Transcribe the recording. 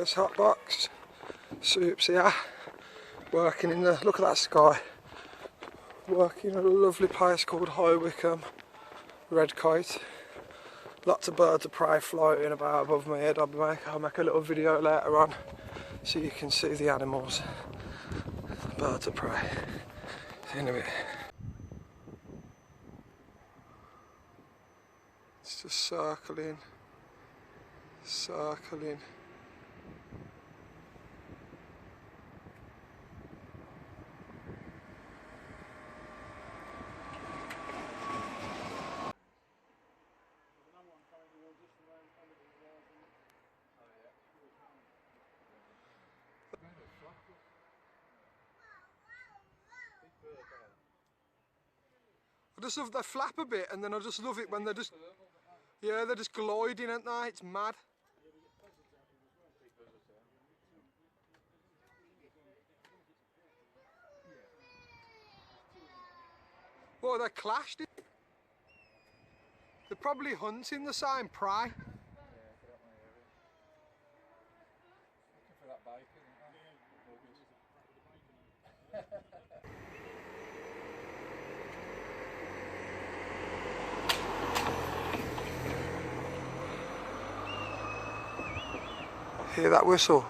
Breakfast hot box. Soup's here. Working in the, look at that sky. Working at a lovely place called High Wycombe. Red Kite. Lots of birds of prey floating about above my head. I'll make a little video later on so you can see the animals. Birds of prey. See you in a bit. It's just circling. Circling. I just love they flap a bit, and then I just love it when they're just, yeah, they're just gliding at night. It's mad. Well, they clashed. They're probably hunting the same prey. Hear that whistle?